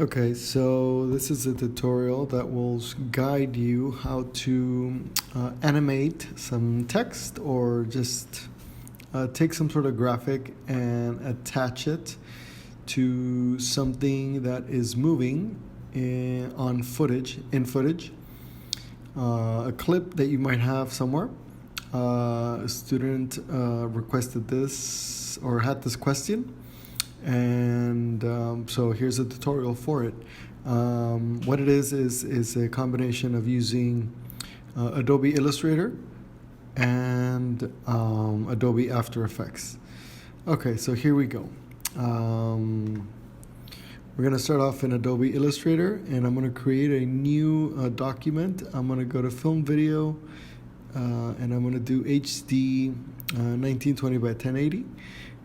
Okay, so this is a tutorial that will guide you how to animate some text or just take some sort of graphic and attach it to something that is moving on footage, a clip that you might have somewhere. A student requested this or had this question, and so here's a tutorial for it. What it is a combination of using Adobe Illustrator and Adobe After Effects. Okay, so here we go. We're going to start off in Adobe Illustrator, and I'm going to create a new document. I'm going to go to Film Video, and I'm going to do HD 1920 by 1080.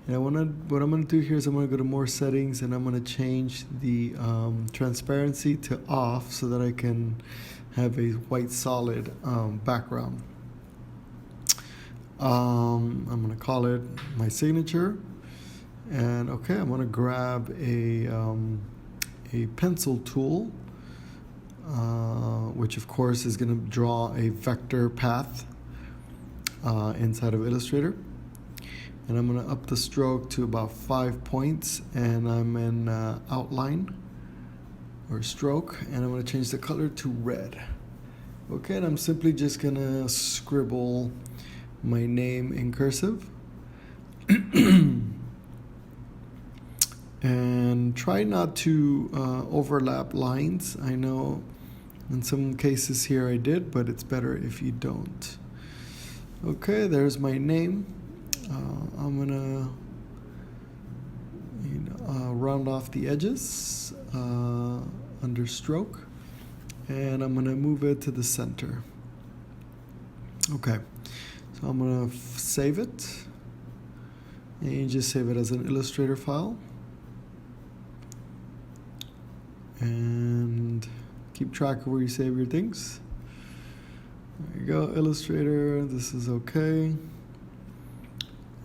And what I'm going to do here is I'm going to go to More Settings, and I'm going to change the transparency to off so that I can have a white solid background. I'm going to call it my signature. And okay, I'm going to grab a pencil tool, which of course is going to draw a vector path inside of Illustrator. And I'm going to up the stroke to about 5 points, and I'm in outline or stroke, and I'm going to change the color to red. Okay, and I'm simply just going to scribble my name in cursive. And try not to overlap lines. I know in some cases here I did, but it's better if you don't. Okay, there's my name. I'm gonna round off the edges under stroke, and I'm gonna move it to the center. Okay, so I'm gonna save it, and you just save it as an Illustrator file. And keep track of where you save your things. There you go, Illustrator, this is okay.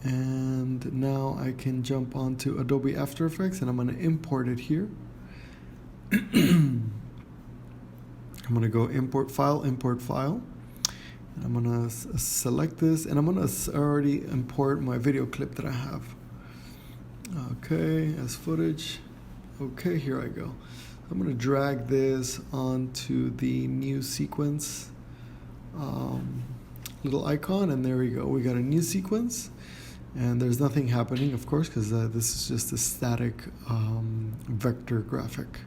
And now I can jump onto Adobe After Effects, and I'm going to import it here. I'm going to go import file. And I'm going to select this, and I'm going to already import my video clip that I have. Okay, as footage. Okay, here I go. I'm going to drag this onto the new sequence little icon, and there we go. We got a new sequence, and there's nothing happening, of course, because this is just a static vector graphic.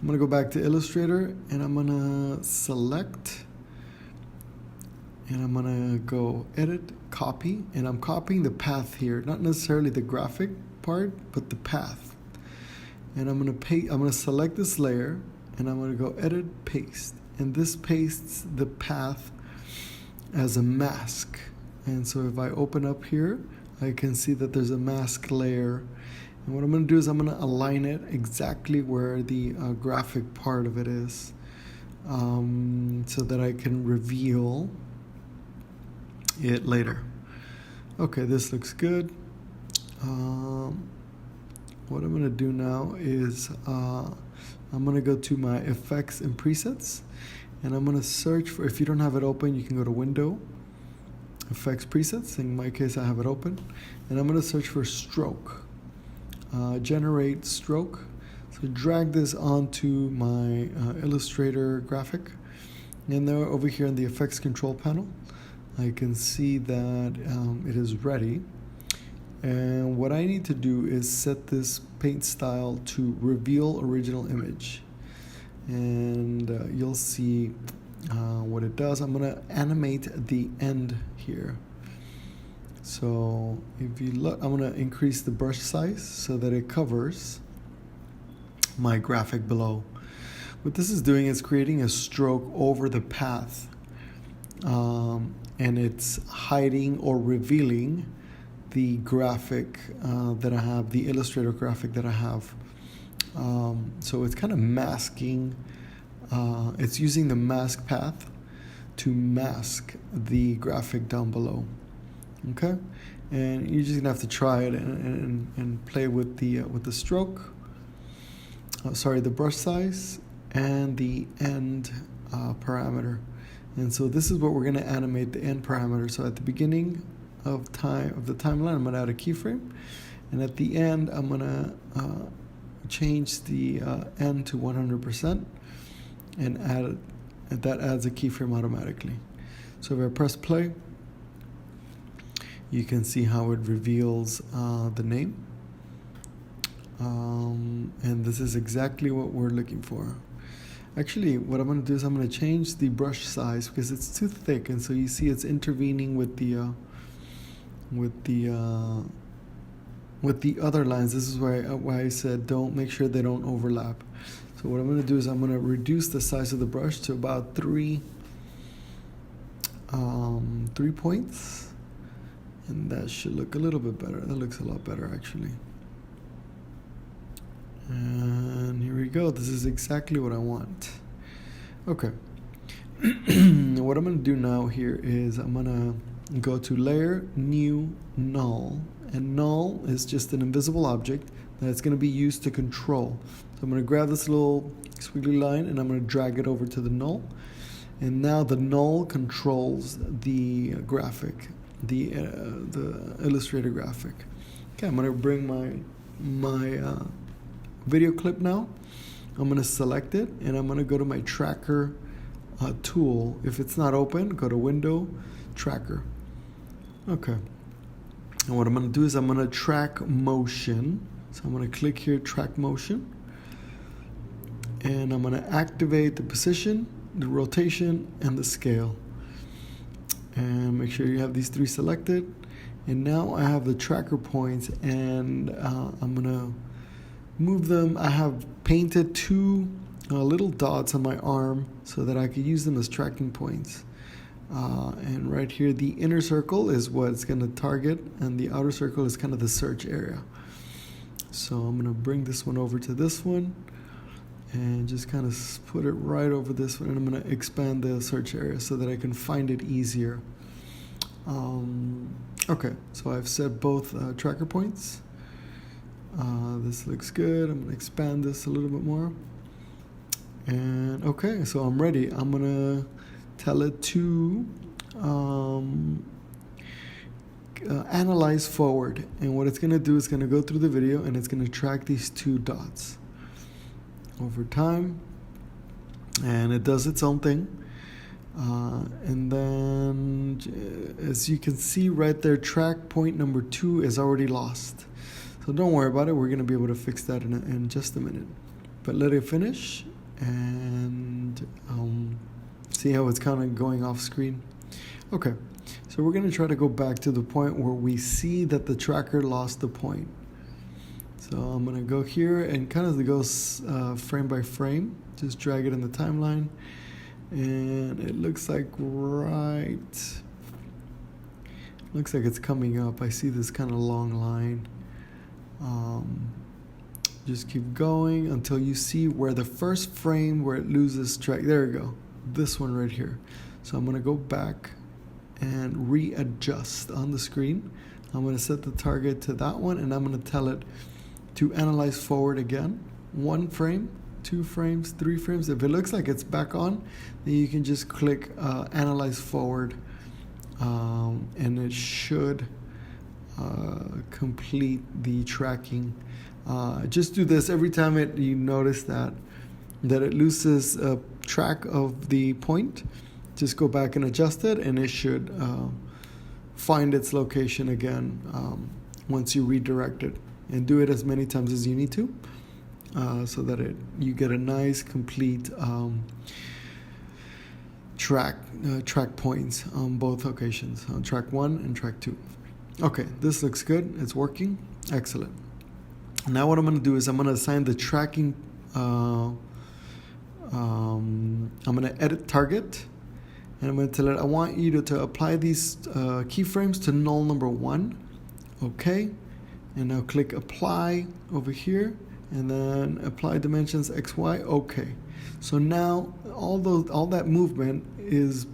I'm going to go back to Illustrator, and I'm going to select, and I'm going to go Edit, Copy, and I'm copying the path here, not necessarily the graphic part, but the path. And I'm going to select this layer, and I'm going to go Edit, Paste. And this pastes the path as a mask. And so if I open up here, I can see that there's a mask layer. And what I'm going to do is I'm going to align it exactly where the graphic part of it is, so that I can reveal it later. Okay, this looks good. What I'm going to do now is I'm going to go to my effects and presets, and I'm going to search for, if you don't have it open, you can go to Window, Effects, Presets. In my case, I have it open, and I'm going to search for stroke, generate stroke. So drag this onto my Illustrator graphic, and there over here in the effects control panel, I can see that it is ready. And what I need to do is set this paint style to reveal original image. And you'll see what it does. I'm going to animate the end here. So if you look, I'm going to increase the brush size so that it covers my graphic below. What this is doing is creating a stroke over the path. And it's hiding or revealing the graphic that I have, the Illustrator graphic that I have. So it's kind of masking, it's using the mask path to mask the graphic down below. Okay, and you're just gonna have to try it and play with the stroke. the brush size and the end parameter. And so this is what we're going to animate, the end parameter. So at the beginning of the timeline, I'm going to add a keyframe, and at the end, I'm going to change the end to 100% and that adds a keyframe automatically. So if I press play, you can see how it reveals the name. And this is exactly what we're looking for. Actually, what I'm going to do is I'm going to change the brush size because it's too thick, and so you see it's intervening with the other lines. This is why I said make sure they don't overlap. So what I'm going to do is I'm going to reduce the size of the brush to about 3 points, and that should look a little bit better. That looks a lot better actually. And here we go. This is exactly what I want. Okay. What I'm going to do now here is I'm going to go to Layer, New, Null. And null is just an invisible object that's going to be used to control. So I'm going to grab this little squiggly line and I'm going to drag it over to the null. And now the null controls the graphic, the Illustrator graphic. Okay, I'm going to bring my video clip now. I'm going to select it and I'm going to go to my tracker tool. If it's not open, go to Window, Tracker. Okay. And what I'm going to do is I'm going to track motion. So I'm going to click here, track motion. And I'm going to activate the position, the rotation, and the scale. And make sure you have these 3 selected. And now I have the tracker points, and I'm going to move them. I have painted 2 little dots on my arm so that I could use them as tracking points. And right here, the inner circle is what it's going to target, and the outer circle is kind of the search area. So I'm going to bring this one over to this one and just kind of put it right over this one, and I'm going to expand the search area so that I can find it easier. Okay, so I've set both tracker points. This looks good. I'm going to expand this a little bit more. And okay, so I'm ready. I'm going to tell it to analyze forward. And what it's going to do is going to go through the video and it's going to track these 2 dots over time. And it does its own thing. And then, as you can see right there, track point number 2 is already lost. So don't worry about it. We're going to be able to fix that in just a minute. But let it finish and see how it's kind of going off screen. Okay, so we're going to try to go back to the point where we see that the tracker lost the point. So I'm going to go here and kind of go frame by frame. Just drag it in the timeline. And it looks like looks like it's coming up. I see this kind of long line. Just keep going until you see where the first frame where it loses track. There we go. This one right here. So I'm going to go back and readjust on the screen. I'm going to set the target to that one, and I'm going to tell it to analyze forward again. 1 frame, 2 frames, 3 frames. If it looks like it's back on, then you can just click analyze forward, and it should complete the tracking. Just do this every time you notice that it loses track of the point. Just go back and adjust it, and it should find its location again once you redirect it. And do it as many times as you need to, so that you get a nice complete track points on both locations, on track 1 and track 2. Okay, this looks good. It's working. Excellent. Now what I'm going to do is I'm going to assign the tracking. I'm going to edit target, and I'm going to tell it I want you to apply these keyframes to null number 1. Okay, and now click apply over here, and then apply dimensions XY. Okay, so now all that movement is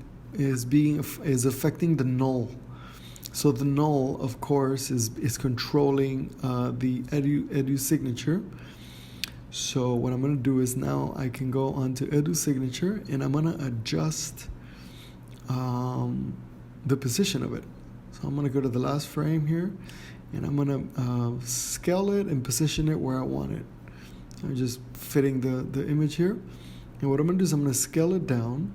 affecting the null. So the null, of course, is controlling the edu signature. So what I'm going to do is now I can go onto Edu Signature and I'm going to adjust the position of it. So I'm going to go to the last frame here and I'm going to scale it and position it where I want it. I'm just fitting the image here. And what I'm going to do is I'm going to scale it down.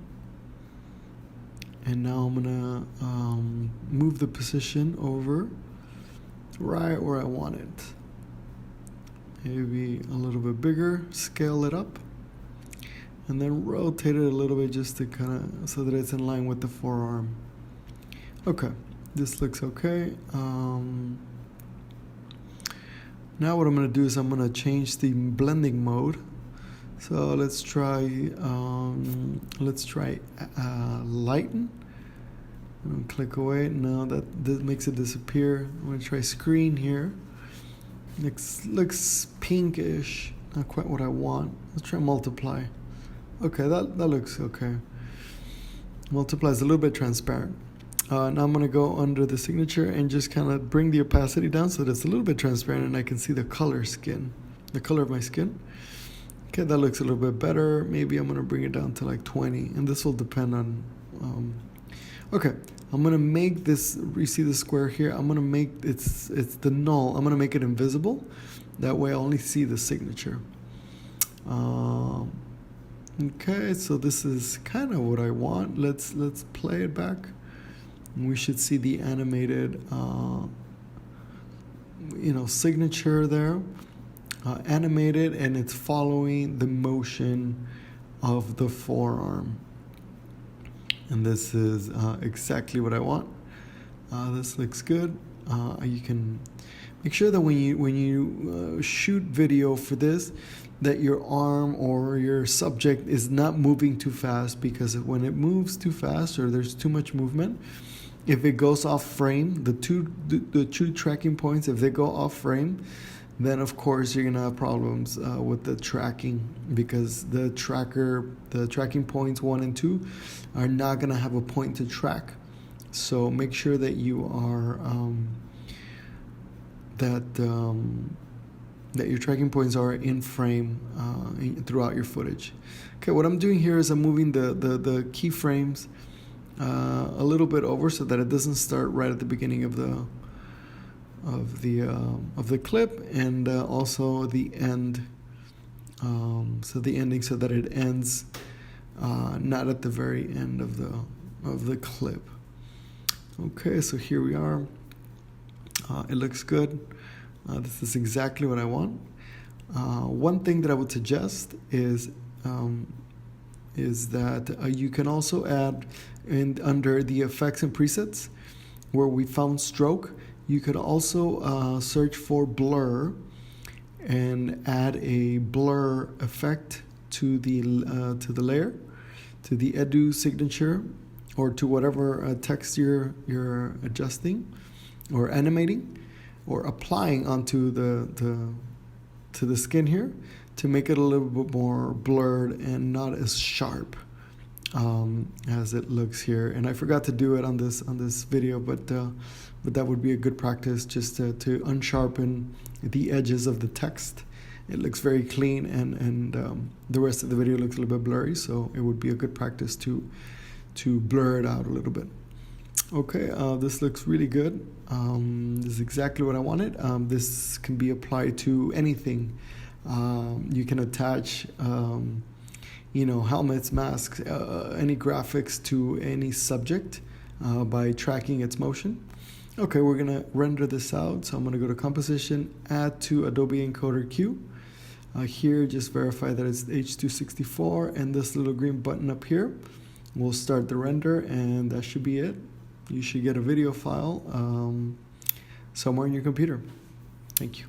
And now I'm going to move the position over right where I want it. Maybe a little bit bigger, scale it up, and then rotate it a little bit just to kind of, so that it's in line with the forearm. Okay, this looks okay. Now what I'm going to do is I'm going to change the blending mode. So let's try lighten. And click away. Now that makes it disappear. I'm going to try screen here. Looks pinkish, not quite what I want. Let's try multiply. Okay, that looks okay. Multiply is a little bit transparent. Now I'm going to go under the signature and just kind of bring the opacity down so that it's a little bit transparent and I can see the color of my skin. Okay, that looks a little bit better. Maybe I'm going to bring it down to like 20, and this will depend on... Okay, I'm going to make this, you see the square here? I'm going to make, it's the null. I'm going to make it invisible. That way I only see the signature. Okay, so this is kind of what I want. Let's play it back. We should see the animated, signature there. Animated, and it's following the motion of the forearm. And this is exactly what I want. This looks good. You can make sure that when you shoot video for this, that your arm or your subject is not moving too fast, because when it moves too fast or there's too much movement, if it goes off frame, the two tracking points, if they go off frame, then of course you're gonna have problems with the tracking, because the tracking points 1 and 2 are not gonna have a point to track. So make sure that you are that your tracking points are in frame throughout your footage. Okay, what I'm doing here is I'm moving the keyframes a little bit over so that it doesn't start right at the beginning of the clip, and also the end. So the ending, so that it ends not at the very end of the clip. Okay, so here we are. It looks good. This is exactly what I want. One thing that I would suggest is that you can also add under the effects and presets, where we found stroke. You could also search for blur and add a blur effect to the layer, to the Edu signature, or to whatever text you're adjusting or animating or applying onto the skin here, to make it a little bit more blurred and not as sharp as it looks here. And I forgot to do it on this video, but that would be a good practice, just to unsharpen the edges of the text. It looks very clean, and the rest of the video looks a little bit blurry, so it would be a good practice to blur it out a little bit. Okay, this looks really good. This is exactly what I wanted. This can be applied to anything. You can attach helmets, masks, any graphics to any subject by tracking its motion. Okay, we're gonna render this out. So I'm gonna go to Composition, Add to Adobe Encoder Q. Here, just verify that it's H264, and this little green button up here will start the render, and that should be it. You should get a video file somewhere in your computer. Thank you.